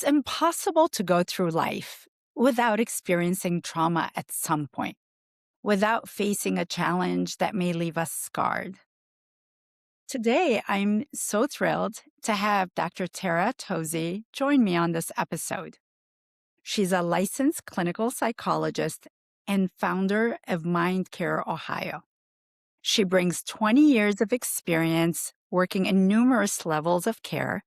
It's impossible to go through life without experiencing trauma at some point, without facing a challenge that may leave us scarred. Today, I'm so thrilled to have Dr. Tara Tozzi join me on this episode. She's a licensed clinical psychologist and founder of Mind Care Ohio. She brings 20 years of experience working in numerous levels of care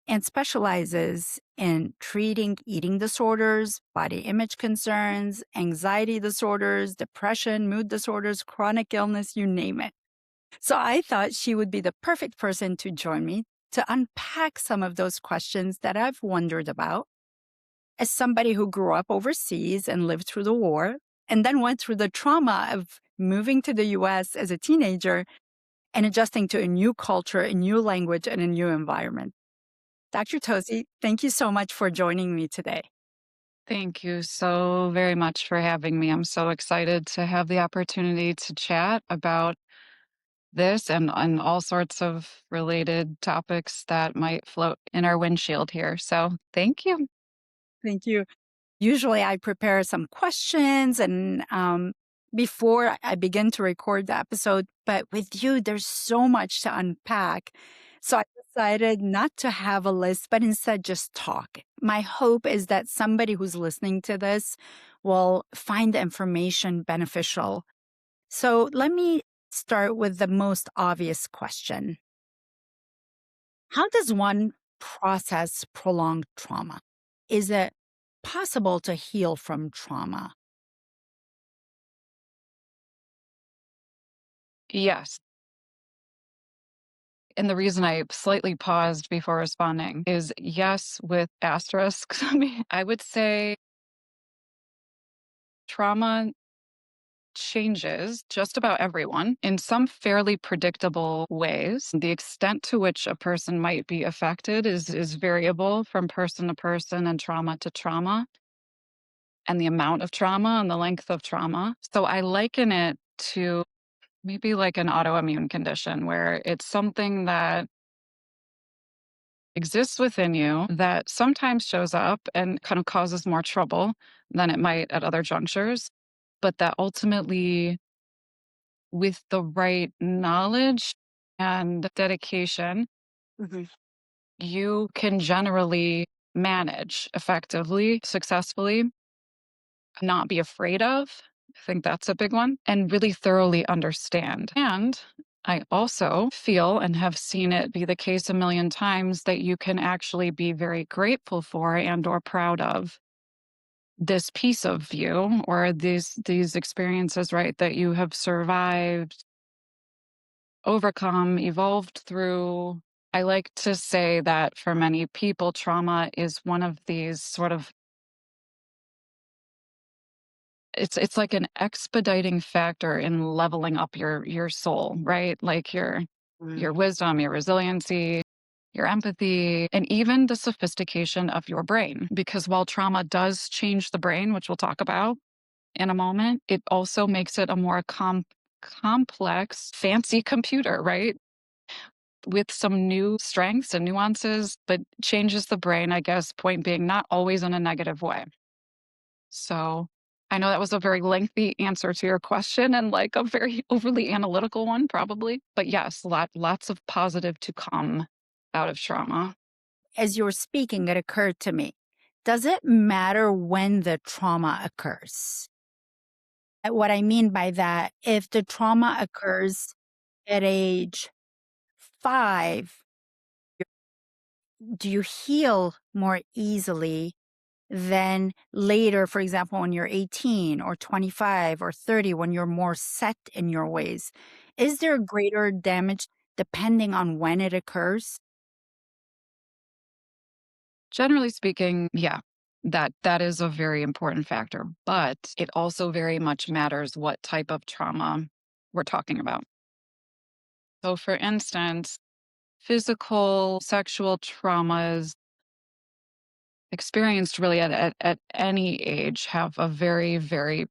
and specializes in treating eating disorders, body image concerns, anxiety disorders, depression, mood disorders, chronic illness, you name it. So I thought she would be the perfect person to join me to unpack some of those questions that I've wondered about. As somebody who grew up overseas and lived through the war, and then went through the trauma of moving to the US as a teenager and adjusting to a new culture, a new language, and a new environment. Dr. Tozzi, thank you so much for joining me today. Thank you so very much for having me. I'm so excited to have the opportunity to chat about this and all sorts of related topics that might float in our windshield here. So, thank you. Thank you. Usually I prepare some questions and before I begin to record the episode, but with you, there's so much to unpack. So I decided not to have a list, but instead just talk. My hope is that somebody who's listening to this will find the information beneficial. So let me start with the most obvious question. How does one process prolonged trauma? Is it possible to heal from trauma? Yes. And the reason I slightly paused before responding is yes, with asterisks. I would say trauma changes just about everyone in some fairly predictable ways. The extent to which a person might be affected is variable from person to person and trauma to trauma, and the amount of trauma and the length of trauma. So I liken it to maybe like an autoimmune condition where it's something that exists within you that sometimes shows up and kind of causes more trouble than it might at other junctures, but that ultimately, with the right knowledge and dedication, Mhm. you can generally manage effectively, successfully, not be afraid of. I think that's a big one, and really thoroughly understand. And I also feel and have seen it be the case a million times that you can actually be very grateful for and or proud of this piece of you or these experiences, right, that you have survived, overcome, evolved through. I like to say that for many people, trauma is one of these sort of it's like an expediting factor in leveling up your soul, right? Like Mm. your wisdom, your resiliency, your empathy, and even the sophistication of your brain. Because while trauma does change the brain, which we'll talk about in a moment, it also makes it a more complex, fancy computer, right? With some new strengths and nuances, but changes the brain, I guess, point being, not always in a negative way. So I know that was a very lengthy answer to your question and like a very overly analytical one, probably. But yes, lots of positive to come out of trauma. As you were speaking, it occurred to me. Does it matter when the trauma occurs? What I mean by that, if the trauma occurs at age 5, do you heal more easily than later, for example, when you're 18 or 25 or 30, when you're more set in your ways? Is there greater damage depending on when it occurs? Generally speaking, yeah, that is a very important factor, but it also very much matters what type of trauma we're talking about. So for instance, physical, sexual traumas experienced really at any age have a very, very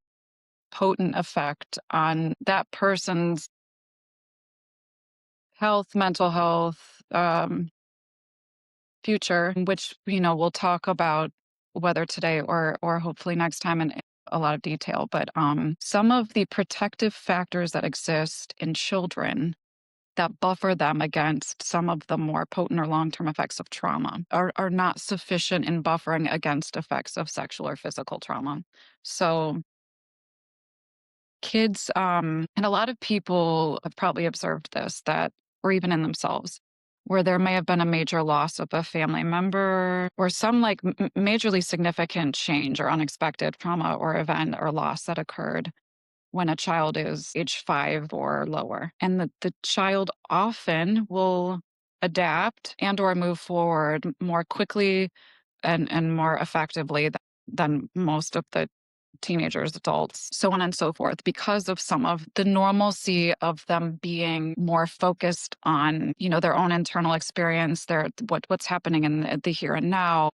potent effect on that person's health, mental health, future, which, we'll talk about whether today or hopefully next time in a lot of detail. But some of the protective factors that exist in children that buffer them against some of the more potent or long-term effects of trauma are not sufficient in buffering against effects of sexual or physical trauma. So kids, and a lot of people have probably observed this, that, or even in themselves, where there may have been a major loss of a family member or some like majorly significant change or unexpected trauma or event or loss that occurred when a child is age 5 or lower. And the child often will adapt and or move forward more quickly and more effectively than most of the teenagers, adults, so on and so forth, because of some of the normalcy of them being more focused on, their own internal experience, what's happening in the here and now,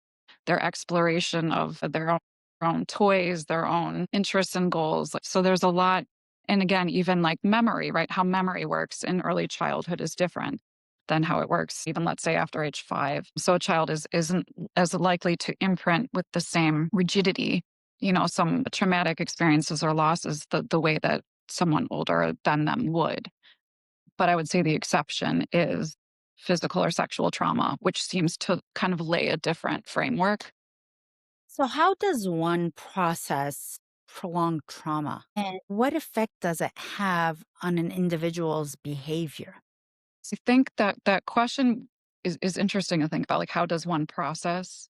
their exploration of their own toys, their own interests and goals. So there's a lot. And again, even like memory, right? How memory works in early childhood is different than how it works, even let's say after age 5. So a child isn't as likely to imprint with the same rigidity, some traumatic experiences or losses the way that someone older than them would. But I would say the exception is physical or sexual trauma, which seems to kind of lay a different framework. So, how does one process prolonged trauma? And what effect does it have on an individual's behavior? So I think that question is interesting to think about, like how does one process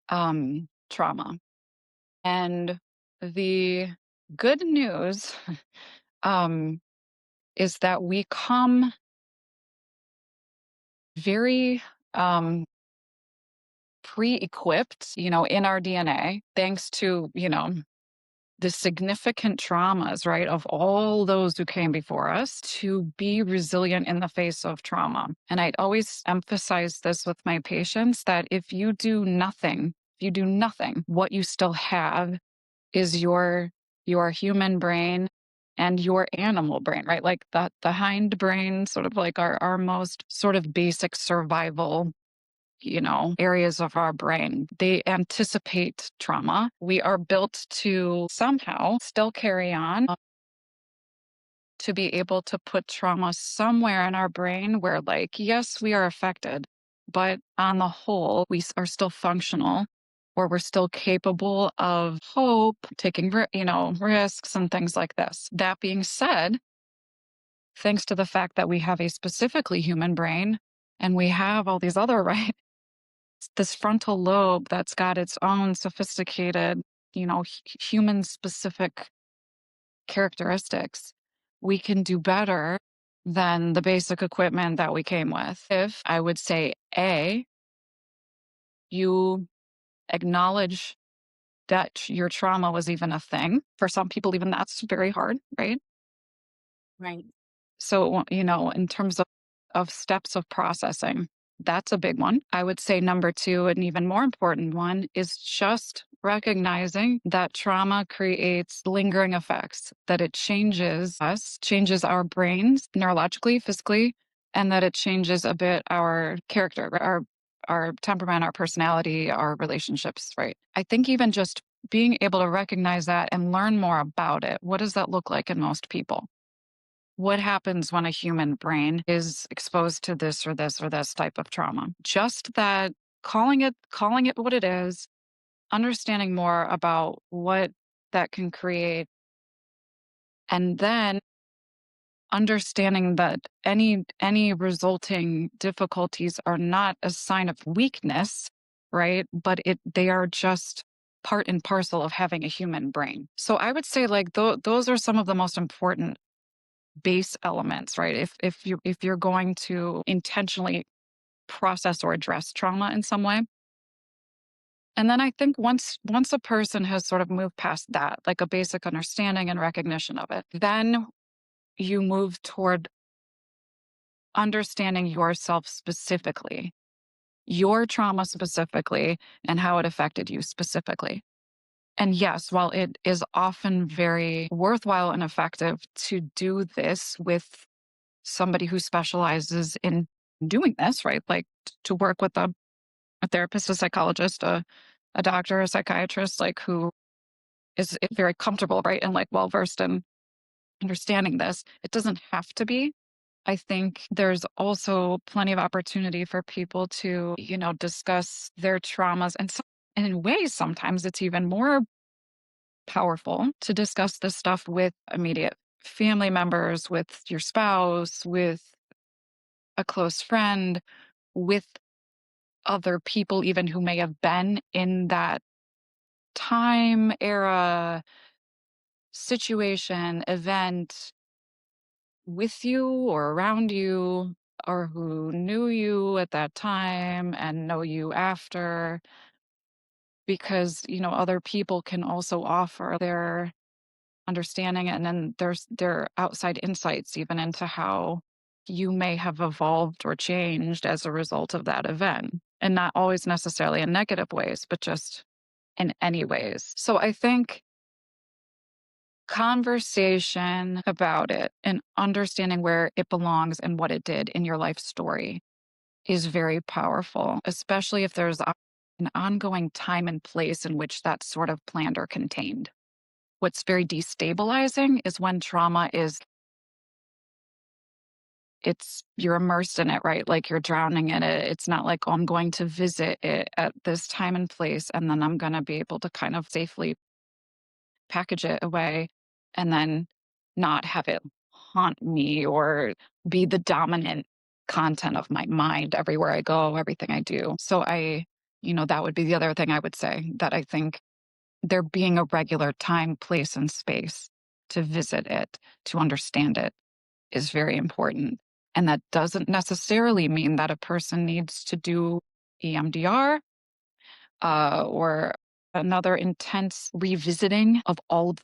trauma? And the good news um, is that we come very pre-equipped, in our DNA, thanks to, the significant traumas, right, of all those who came before us to be resilient in the face of trauma. And I'd always emphasize this with my patients that if you do nothing, what you still have is your human brain and your animal brain, right? Like the hind brain, sort of like our most sort of basic survival, areas of our brain. They anticipate trauma. We are built to somehow still carry on, to be able to put trauma somewhere in our brain where, like, yes, we are affected, but on the whole, are still functional, or we're still capable of hope, taking, risks and things like this. That being said, thanks to the fact that we have a specifically human brain and we have all these other, right, this frontal lobe that's got its own sophisticated, human specific characteristics, we can do better than the basic equipment that we came with. If I would say, A, you acknowledge that your trauma was even a thing. For some people, even that's very hard, right? Right. So, in terms of steps of processing, that's a big one. I would say number two, an even more important one, is just recognizing that trauma creates lingering effects, that it changes us, changes our brains neurologically, physically, and that it changes a bit our character, our temperament, our personality, our relationships, right? I think even just being able to recognize that and learn more about it. What does that look like in most people? What happens when a human brain is exposed to this or this or this type of trauma? Just that, calling it what it is, understanding more about what that can create, and then understanding that any resulting difficulties are not a sign of weakness, right? But they are just part and parcel of having a human brain. So I would say, like, those are some of the most important base elements, right? If you're going to intentionally process or address trauma in some way. And then I think once a person has sort of moved past that, like a basic understanding and recognition of it, then you move toward understanding yourself specifically, your trauma specifically, and how it affected you specifically. And yes, while it is often very worthwhile and effective to do this with somebody who specializes in doing this, right? Like to work with a therapist, a psychologist, a doctor, a psychiatrist, like who is very comfortable, right? And like well versed in understanding this. It doesn't have to be. I think there's also plenty of opportunity for people to, discuss their traumas. And in ways, sometimes it's even more powerful to discuss this stuff with immediate family members, with your spouse, with a close friend, with other people, even who may have been in that time, era, situation, event with you or around you, or who knew you at that time and know you after, because other people can also offer their understanding, and then there's their outside insights even into how you may have evolved or changed as a result of that event, and not always necessarily in negative ways, but just in any ways. So I think conversation about it and understanding where it belongs and what it did in your life story is very powerful, especially if there's an ongoing time and place in which that's sort of planned or contained. What's very destabilizing is when trauma is it's you're immersed in it, right? Like you're drowning in it. It's not like, oh, I'm going to visit it at this time and place, and then I'm going to be able to kind of safely package it away and then not have it haunt me or be the dominant content of my mind everywhere I go, everything I do. So that would be the other thing I would say, that I think there being a regular time, place, and space to visit it, to understand it, is very important. And that doesn't necessarily mean that a person needs to do EMDR, or another intense revisiting of all of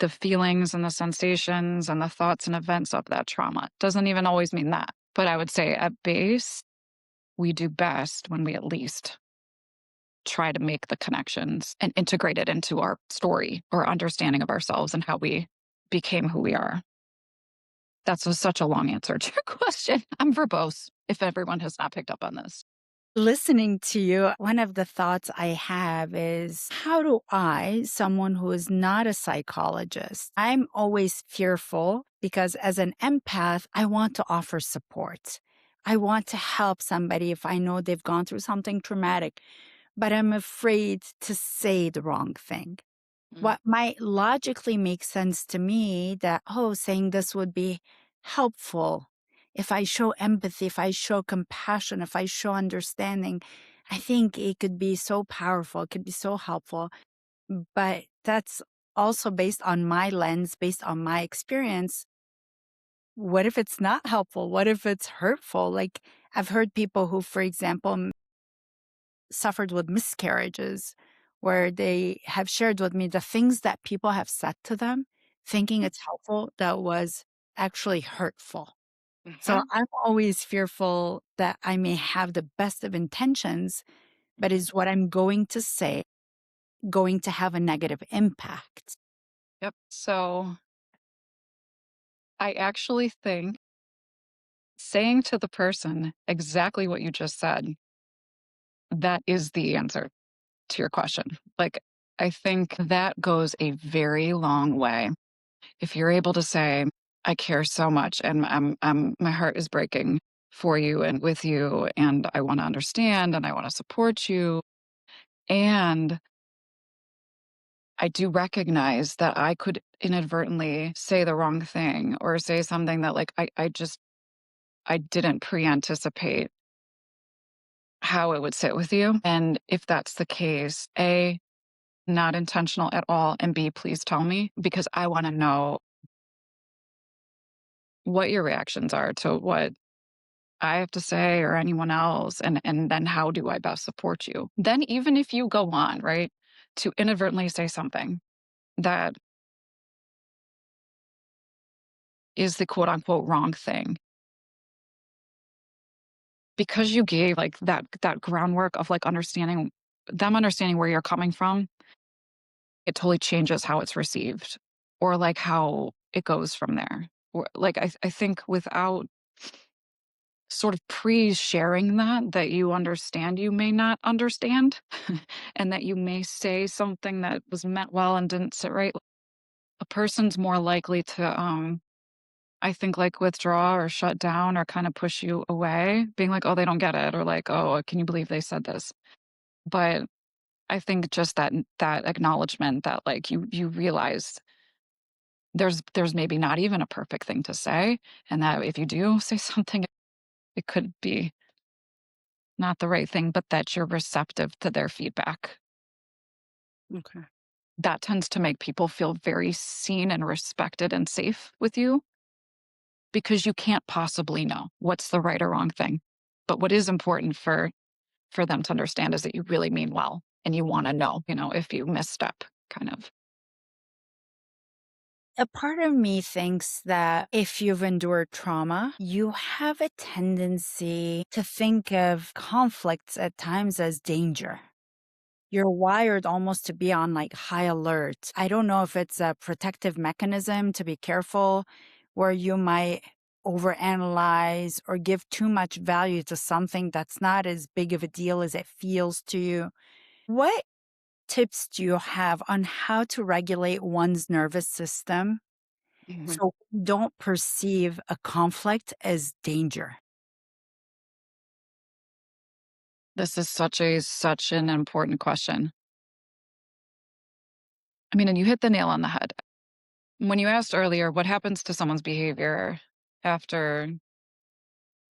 the feelings and the sensations and the thoughts and events of that trauma. Doesn't even always mean that. But I would say at base, we do best when we at least try to make the connections and integrate it into our story or understanding of ourselves and how we became who we are. Such a long answer to your question. I'm verbose, if everyone has not picked up on this. Listening to you, one of the thoughts I have is how do I, someone who is not a psychologist, I'm always fearful because as an empath, I want to offer support. I want to help somebody if I know they've gone through something traumatic, but I'm afraid to say the wrong thing. Mm. What might logically make sense to me that, oh, saying this would be helpful. If I show empathy, if I show compassion, if I show understanding, I think it could be so powerful. It could be so helpful. But that's also based on my lens, based on my experience. What if it's not helpful? What if it's hurtful? Like I've heard people who, for example, suffered with miscarriages, where they have shared with me the things that people have said to them, thinking it's helpful, that was actually hurtful. So Mhm, I'm always fearful that I may have the best of intentions, but mhm. is what I'm going to say going to have a negative impact? Yep. So I actually think saying to the person exactly what you just said, that is the answer to your question. Like, I think that goes a very long way. If you're able to say, I care so much and my heart is breaking for you and with you, and I want to understand and I want to support you. And I do recognize that I could inadvertently say the wrong thing or say something that like I didn't pre-anticipate how it would sit with you. And if that's the case, A, not intentional at all, and B, please tell me, because I want to know what your reactions are to what I have to say or anyone else, and then how do I best support you? Then even if you go on, right, to inadvertently say something that is the quote unquote wrong thing, because you gave like that groundwork of like understanding where you're coming from, it totally changes how it's received or like how it goes from there. Or like I think sort of pre-sharing that you understand you may not understand and that you may say something that was meant well and didn't sit right, a person's more likely to, I think, like, withdraw or shut down or kinda push you away, being like, "Oh, they don't get it," or like, "Oh, can you believe they said this?" But I think just that acknowledgement that, like, you realize there's maybe not even a perfect thing to say, and that if you do say something, it could be not the right thing, but that you're receptive to their feedback. Okay. That tends to make people feel very seen and respected and safe with you because you can't possibly know what's the right or wrong thing. But what is important for them to understand is that you really mean well and you want to know, if you misstep, kind of. A part of me thinks that if you've endured trauma, you have a tendency to think of conflicts at times as danger. You're wired almost to be on like high alert. I don't know if it's a protective mechanism to be careful, where you might overanalyze or give too much value to something that's not as big of a deal as it feels to you. What tips do you have on how to regulate one's nervous system Mhm. so we don't perceive a conflict as danger? This is such an important question. I mean, and you hit the nail on the head. When you asked earlier, what happens to someone's behavior after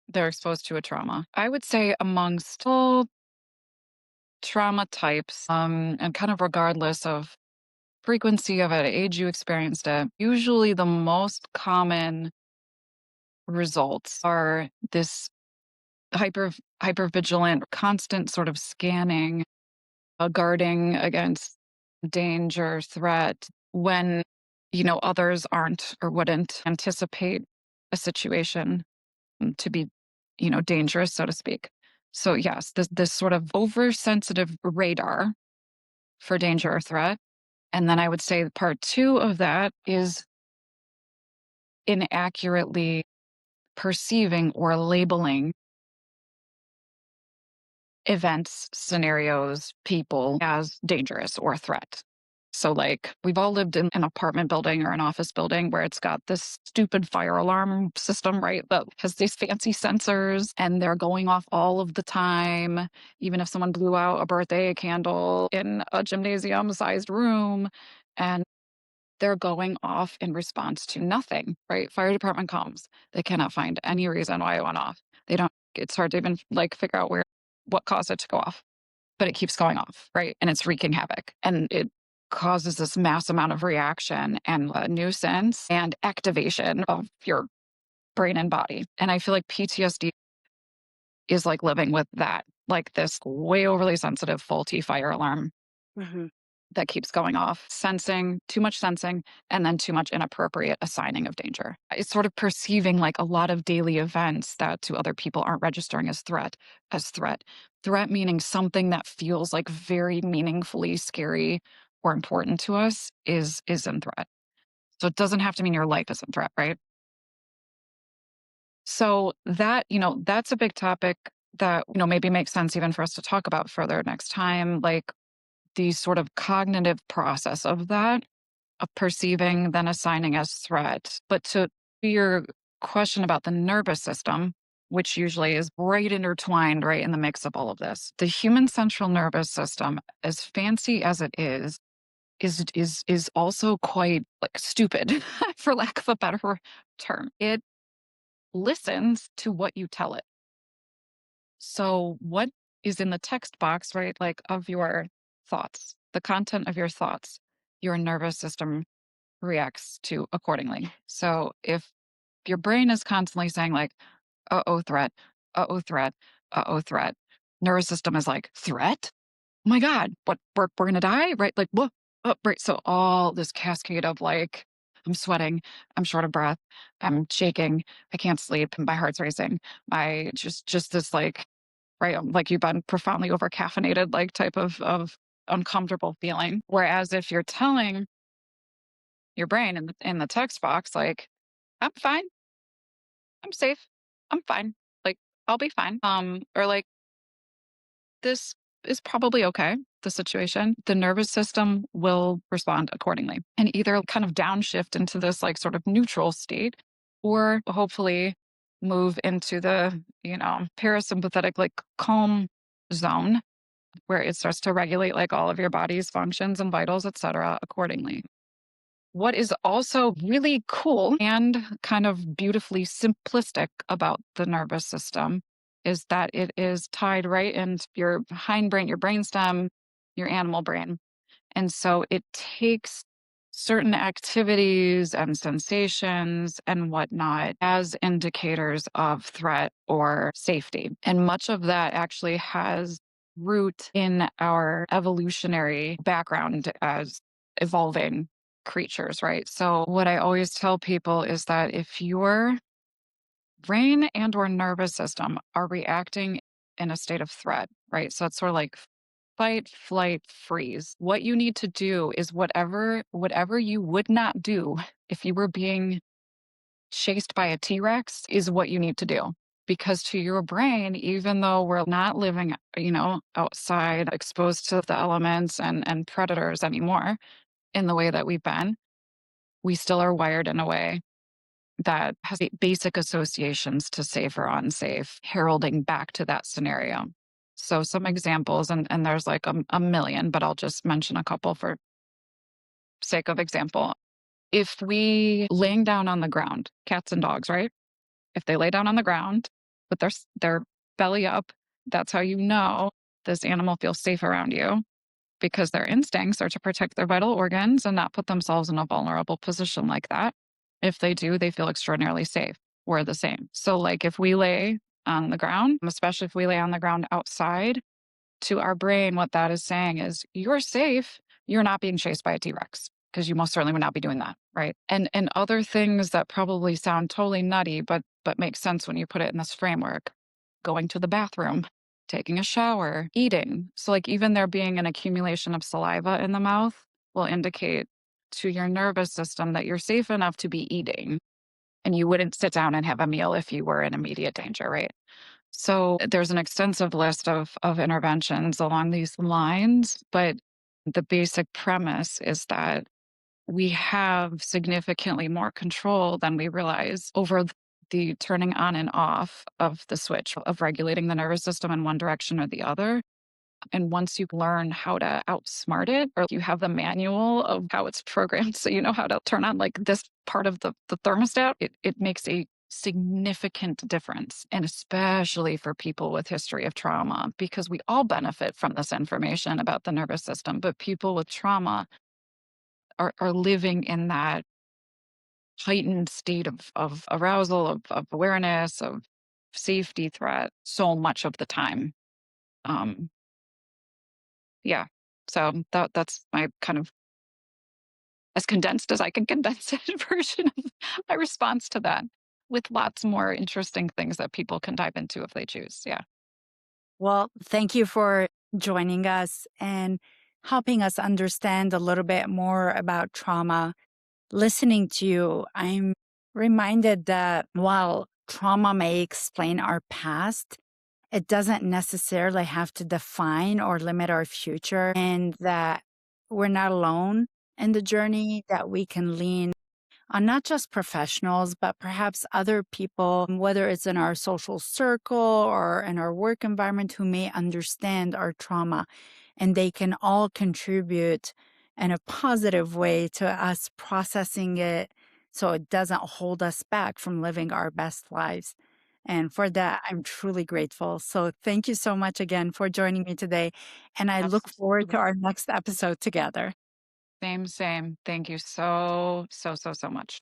they're exposed to a trauma? I would say amongst all trauma types, and kind of regardless of frequency of it, age you experienced it, usually the most common results are this hyper vigilant, constant sort of scanning, guarding against danger, threat when others aren't or wouldn't anticipate a situation to be dangerous, so to speak. So yes, this sort of oversensitive radar for danger or threat. And then I would say part two of that is inaccurately perceiving or labeling events, scenarios, people as dangerous or a threat. So, like, we've all lived in an apartment building or an office building where it's got this stupid fire alarm system, right? That has these fancy sensors and they're going off all of the time. Even if someone blew out a birthday candle in a gymnasium sized room, and they're going off in response to nothing, right? Fire department comes. They cannot find any reason why it went off. They don't, it's hard to even like figure out what caused it to go off, but it keeps going off, right? And it's wreaking havoc. And it causes this mass amount of reaction and nuisance and activation of your brain and body. And I feel like PTSD is like living with that, like this way overly sensitive, faulty fire alarm Mhm. that keeps going off, sensing, too much sensing, and then too much inappropriate assigning of danger. It's sort of perceiving like a lot of daily events that to other people aren't registering as threat. Threat meaning something that feels like very meaningfully scary or important to us is in threat. So it doesn't have to mean your life is in threat, right? So that, that's a big topic that, maybe makes sense even for us to talk about further next time. Like the sort of cognitive process of that, of perceiving, then assigning as threat. But to your question about the nervous system, which usually is right intertwined, right in the mix of all of this, the human central nervous system, as fancy as it is also quite like stupid, for lack of a better term. It listens to what you tell it. So, what is in the text box, right? Like of your thoughts, the content of your thoughts, your nervous system reacts to accordingly. So, if your brain is constantly saying, like, uh oh, threat, threat, threat, nervous system is like, threat? Oh my God, what, we're going to die? Right? Like, what? Oh, right. So, all this cascade of like, I'm sweating, I'm short of breath, I'm shaking, I can't sleep, my heart's racing. I just this like right? Like you've been profoundly over caffeinated, like type of uncomfortable feeling. Whereas if you're telling your brain in the text box, like, I'm fine, I'm safe, I'm fine. Like I'll be fine. Or like, this is probably okay, the situation. The nervous system will respond accordingly and either kind of downshift into this like sort of neutral state or hopefully move into the, parasympathetic, like calm zone where it starts to regulate like all of your body's functions and vitals, etc., accordingly. What is also really cool and kind of beautifully simplistic about the nervous system is that it is tied right into your hindbrain, your brainstem, your animal brain. And so it takes certain activities and sensations and whatnot as indicators of threat or safety. And much of that actually has root in our evolutionary background as evolving creatures, right? So what I always tell people is that if your brain and or nervous system are reacting in a state of threat, right? So it's sort of like fight, flight, freeze. What you need to do is whatever you would not do if you were being chased by a T-Rex is what you need to do. Because to your brain, even though we're not living, outside exposed to the elements and predators anymore in the way that we've been, we still are wired in a way that has basic associations to safe or unsafe, heralding back to that scenario. So some examples, and there's like a million, but I'll just mention a couple for sake of example. If we laying down on the ground, cats and dogs, right? If they lay down on the ground with their belly up, that's how you know this animal feels safe around you because their instincts are to protect their vital organs and not put themselves in a vulnerable position like that. If they do, they feel extraordinarily safe. We're the same. So, like, if we lay on the ground, especially if we lay on the ground outside, to our brain, what that is saying is, you're safe. You're not being chased by a T Rex because you most certainly would not be doing that. Right. And other things that probably sound totally nutty, but make sense when you put it in this framework: going to the bathroom, taking a shower, eating. So, like, even there being an accumulation of saliva in the mouth will indicate to your nervous system that you're safe enough to be eating and you wouldn't sit down and have a meal if you were in immediate danger, right? So there's an extensive list of interventions along these lines, but the basic premise is that we have significantly more control than we realize over the turning on and off of the switch of regulating the nervous system in one direction or the other. And once you learn how to outsmart it, or you have the manual of how it's programmed, so you know how to turn on like this part of the thermostat, it makes a significant difference. And especially for people with history of trauma, because we all benefit from this information about the nervous system, but people with trauma are living in that heightened state of arousal, of awareness, of safety threat so much of the time. Um, Yeah. So that's my kind of as condensed as I can condense it version of my response to that, with lots more interesting things that people can dive into if they choose. Yeah. Well, thank you for joining us and helping us understand a little bit more about trauma. Listening to you, I'm reminded that while trauma may explain our past, it doesn't necessarily have to define or limit our future, and that we're not alone in the journey, that we can lean on not just professionals, but perhaps other people, whether it's in our social circle or in our work environment, who may understand our trauma. And they can all contribute in a positive way to us processing it so it doesn't hold us back from living our best lives. And for that, I'm truly grateful. So thank you so much again for joining me today. And I look forward to Absolutely. our next episode together. Same, same. Thank you so, so, so, so much.